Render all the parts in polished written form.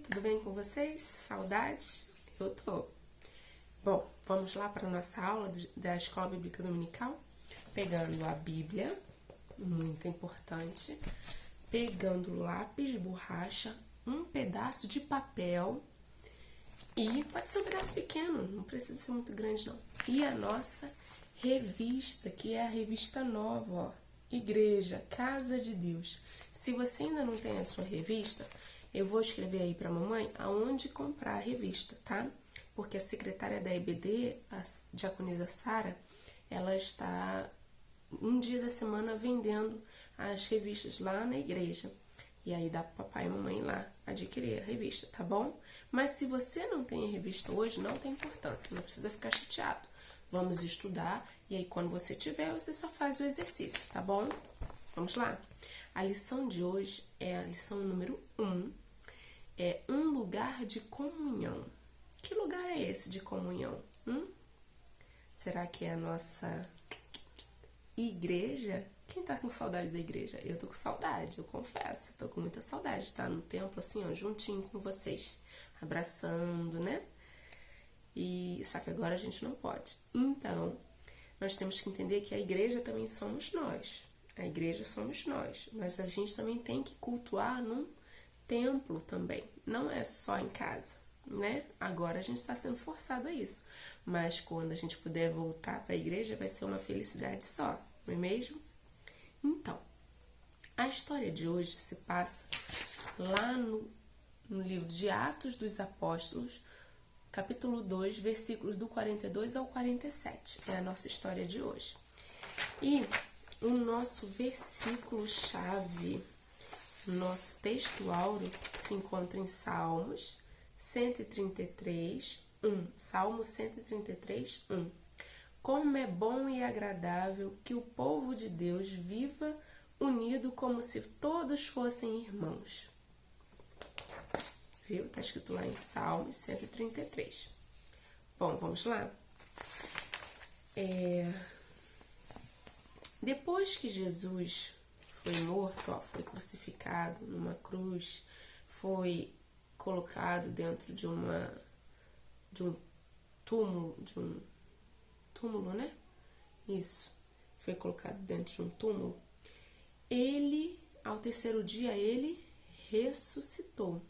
tudo bem com vocês? Saudades? Eu tô. Bom, vamos lá para a nossa aula da Escola Bíblica Dominical, pegando a Bíblia, muito importante, pegando lápis, borracha, um pedaço de papel e pode ser um pedaço pequeno, não precisa ser muito grande não. E a nossa revista, que é a revista nova, ó, Igreja, Casa de Deus. Se você ainda não tem a sua revista, eu vou escrever aí para a mamãe aonde comprar a revista, tá? Porque a secretária da EBD, a diaconisa Sara, ela está um dia da semana vendendo as revistas lá na igreja. E aí dá pro papai e mamãe lá adquirir a revista, tá bom? Mas se você não tem a revista hoje, não tem importância, não precisa ficar chateado. Vamos estudar e aí quando você tiver, você só faz o exercício, tá bom? Vamos lá? A lição de hoje é a lição número 1. É um lugar de comunhão. Que lugar é esse de comunhão? Será que é a nossa igreja? Quem tá com saudade da igreja? Eu tô com saudade, eu confesso. Tô com muita saudade de estar no templo assim, ó, juntinho com vocês. Abraçando, né? E só que agora a gente não pode. Então, nós temos que entender que a igreja também somos nós. A igreja somos nós. Mas a gente também tem que cultuar num templo também. Não é só em casa, né? Agora a gente está sendo forçado a isso. Mas quando a gente puder voltar para a igreja, vai ser uma felicidade só, não é mesmo? Então, a história de hoje se passa lá no livro de Atos dos Apóstolos, capítulo 2, versículos do 42 ao 47. É a nossa história de hoje. E o nosso versículo-chave, nosso texto áureo, se encontra em Salmos 133, 1. Salmo 133, 1. Como é bom e agradável que o povo de Deus viva unido como se todos fossem irmãos. Viu? Está escrito lá em Salmos 133. Bom, vamos lá? Depois que Jesus foi morto, ó, foi crucificado numa cruz, foi colocado dentro de um túmulo, né? Isso. Foi colocado dentro de um túmulo. Ele, ao terceiro dia, ele ressuscitou.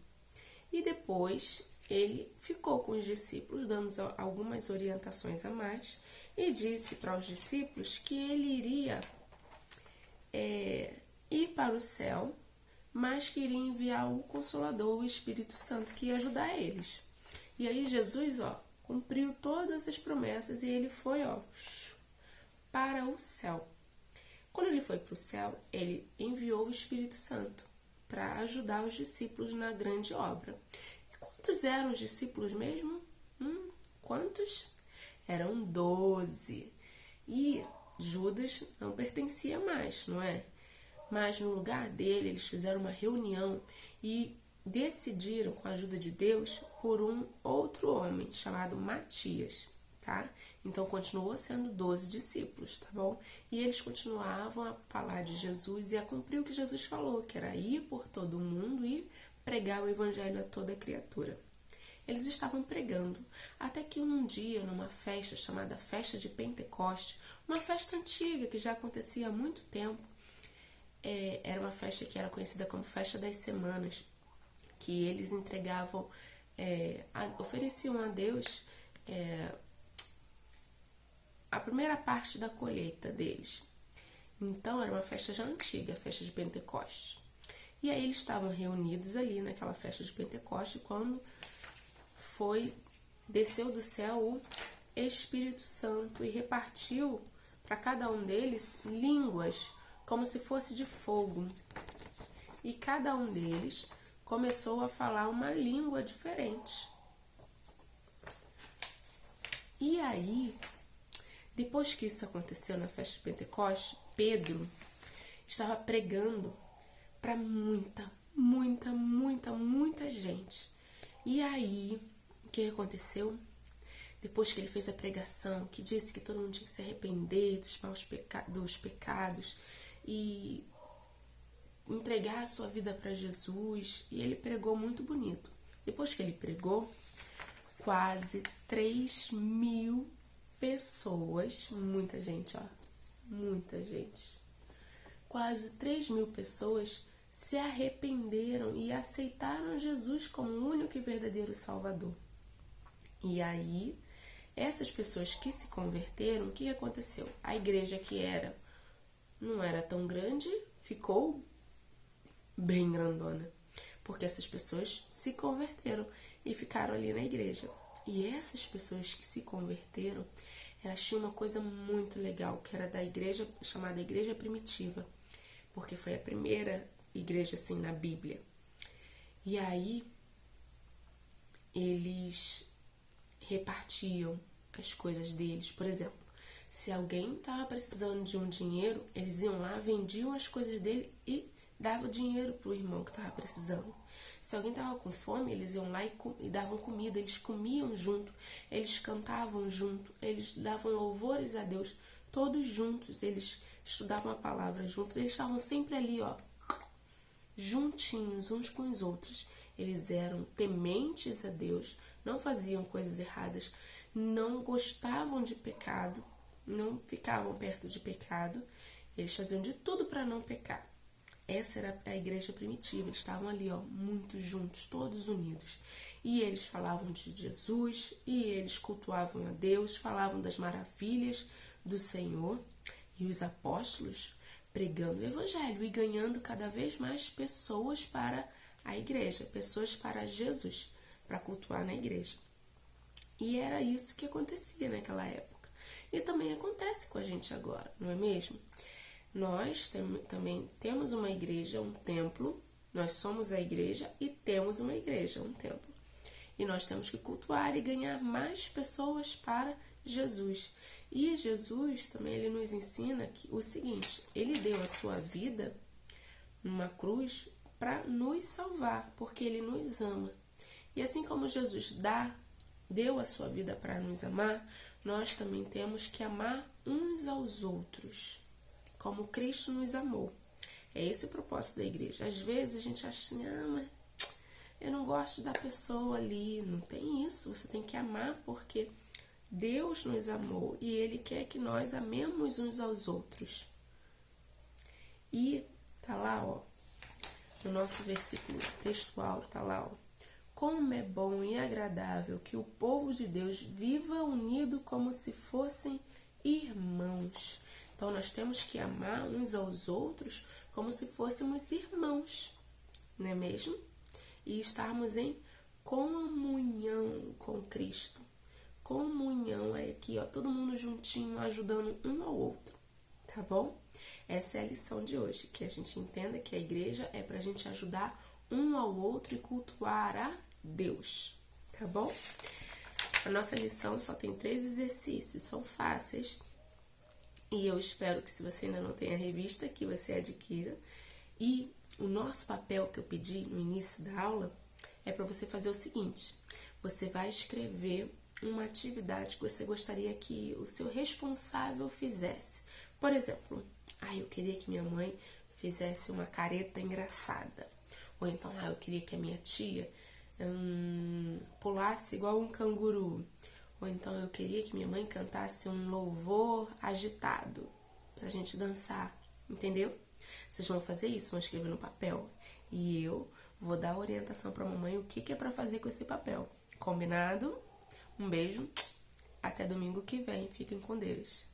E depois ele ficou com os discípulos, dando algumas orientações a mais, e disse para os discípulos que ele iria ir para o céu, mas que iria enviar o Consolador, o Espírito Santo, que ia ajudar eles. E aí Jesus, ó, cumpriu todas as promessas e ele foi, ó, para o céu. Quando ele foi para o céu, ele enviou o Espírito Santo para ajudar os discípulos na grande obra. E quantos eram os discípulos mesmo? Quantos? Eram 12. E Judas não pertencia mais, não é? Mas no lugar dele, eles fizeram uma reunião e decidiram, com a ajuda de Deus, por um outro homem chamado Matias, tá? Então continuou sendo 12 discípulos, tá bom? E eles continuavam a falar de Jesus e a cumprir o que Jesus falou, que era ir por todo o mundo e pregar o evangelho a toda criatura. Eles estavam pregando, até que um dia, numa festa chamada Festa de Pentecoste, uma festa antiga que já acontecia há muito tempo, era uma festa que era conhecida como Festa das Semanas, que eles entregavam, ofereciam a Deus a primeira parte da colheita deles. Então era uma festa já antiga, a festa de Pentecostes. E aí eles estavam reunidos ali naquela festa de Pentecostes quando desceu do céu o Espírito Santo e repartiu para cada um deles línguas como se fosse de fogo. E cada um deles começou a falar uma língua diferente. E aí, depois que isso aconteceu na festa de Pentecostes, Pedro estava pregando para muita gente. E aí, o que aconteceu? Depois que ele fez a pregação, que disse que todo mundo tinha que se arrepender dos pecados e entregar a sua vida para Jesus, e ele pregou muito bonito. Depois que ele pregou, quase 3.000 pessoas, muita gente, ó, muita gente, quase 3.000 pessoas se arrependeram e aceitaram Jesus como o único e verdadeiro Salvador. E aí, essas pessoas que se converteram, o que aconteceu? A igreja que não era tão grande, ficou bem grandona, porque essas pessoas se converteram e ficaram ali na igreja. E essas pessoas que se converteram, elas tinham uma coisa muito legal, que era da igreja chamada Igreja Primitiva, porque foi a primeira igreja assim na Bíblia. E aí eles repartiam as coisas deles. Por exemplo, se alguém estava precisando de um dinheiro, eles iam lá, vendiam as coisas dele e davam dinheiro para o irmão que estava precisando. Se alguém estava com fome, eles iam lá e davam comida, eles comiam junto, eles cantavam junto, eles davam louvores a Deus, todos juntos, eles estudavam a palavra juntos, eles estavam sempre ali, ó, juntinhos uns com os outros. Eles eram tementes a Deus, não faziam coisas erradas, não gostavam de pecado, não ficavam perto de pecado, eles faziam de tudo para não pecar. Essa era a igreja primitiva, eles estavam ali, ó, muito juntos, todos unidos. E eles falavam de Jesus, e eles cultuavam a Deus, falavam das maravilhas do Senhor, e os apóstolos pregando o evangelho e ganhando cada vez mais pessoas para a igreja, pessoas para Jesus, para cultuar na igreja. E era isso que acontecia naquela época. E também acontece com a gente agora, não é mesmo? Nós também temos uma igreja, um templo, nós somos a igreja e temos uma igreja, um templo. E nós temos que cultuar e ganhar mais pessoas para Jesus. E Jesus também, ele nos ensina o seguinte, ele deu a sua vida numa cruz para nos salvar, porque ele nos ama. E assim como Jesus deu a sua vida para nos amar, nós também temos que amar uns aos outros, como Cristo nos amou. É esse o propósito da igreja. Às vezes a gente acha assim, mas eu não gosto da pessoa ali. Não tem isso, você tem que amar porque Deus nos amou e Ele quer que nós amemos uns aos outros. E tá lá, ó, no nosso versículo textual, tá lá, ó. Como é bom e agradável que o povo de Deus viva unido como se fossem irmãos. Então, nós temos que amar uns aos outros como se fôssemos irmãos, não é mesmo? E estarmos em comunhão com Cristo. Comunhão é aqui, ó, todo mundo juntinho, ajudando um ao outro, tá bom? Essa é a lição de hoje, que a gente entenda que a igreja é pra gente ajudar um ao outro e cultuar a Deus, tá bom? A nossa lição só tem 3 exercícios, são fáceis. E eu espero que, se você ainda não tem a revista, que você adquira. E o nosso papel que eu pedi no início da aula é para você fazer o seguinte. Você vai escrever uma atividade que você gostaria que o seu responsável fizesse. Por exemplo, eu queria que minha mãe fizesse uma careta engraçada. Ou então, eu queria que a minha tia pulasse igual um canguru. Ou então eu queria que minha mãe cantasse um louvor agitado pra gente dançar, entendeu? Vocês vão fazer isso, vão escrever no papel. E eu vou dar orientação pra mamãe o que é pra fazer com esse papel. Combinado? Um beijo, até domingo que vem. Fiquem com Deus.